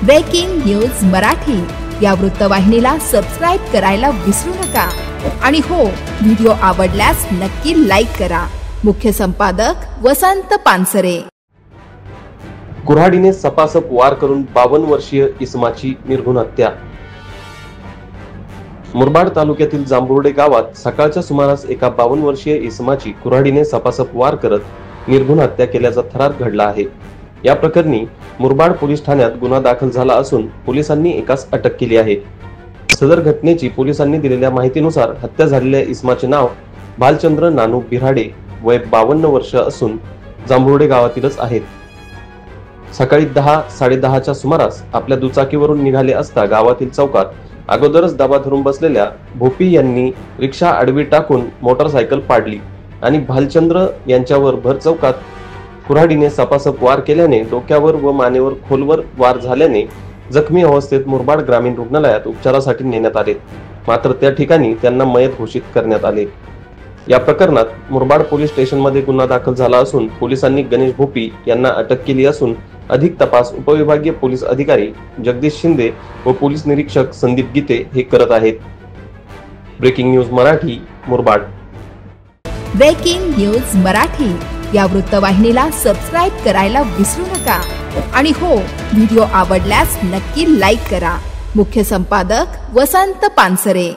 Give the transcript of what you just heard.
Breaking news Marathi या वृत्तवाहिनीला subscribe करायला विसरू नका आणि हो, व्हिडिओ आवडल्यास नक्की लाईक करा। मुख्य संपादक वसंत पानसरे। कुऱ्हाडीने सपासप वार करून 52 वर्षीय इसमाची निर्घृण हत्या। मुरबाड तालुक्यातील जांभुर्डे गावात सकाळच्या सुमारास एका 52 वर्षीय इसमाची कुऱ्हाडीने सपासप वार करत निर्घृण हत्या केल्याचा थरार घडला आहे। या प्रकरणी मुरबाड पोलीस ठाण्यात गुन्हा दाखल झाला असून पोलिसांनी एकास अटक केली आहे। सदर घटनेची पोलिसांनी दिलेल्या माहितीनुसार हत्या झालेल्या इसमाचे नाव भालचंद्र नानू बिराडे, वय 52 वर्ष असून जांभुर्डे गावातीलच आहेत। सकाळी 10-10:30च्या सुमारास आपल्या दुचाकीवरून निघाले असता गावातील चौकात अगोदरच दबा धरून बसलेल्या भोपी यांनी रिक्षा आडवी टाकून मोटारसायकल पाडली आणि भालचंद्र यांच्यावर भर चौकात कुऱ्हाडीने सपासप वार केल्याने डोक्यावर व मानेवर खोलवर वार झाल्याने जखमी अवस्थेत मुरबाड ग्रामीण रुग्णालयात उपचारासाठी नेण्यात आले, मात्र त्या ठिकाणी त्यांना मयत घोषित करण्यात आले। या प्रकरणात मुरबाड पोलीस स्टेशनमध्ये गुन्हा दाखल झाला असून पोलिसांनी गणेश भोपी यांना अटक केली असून अधिक तपास उपविभागीय पोलीस अधिकारी जगदीश शिंदे व पोलीस निरीक्षक संदीप गीते हे करत आहेत। Breaking news Marathi, Murbad. Breaking news Marathi या वृत्तवाहिनीला सबस्क्राइब करायला विसरू नका आणि हो, व्हिडिओ आवडल्यास नक्की लाईक करा। मुख्य संपादक वसंत पानसरे।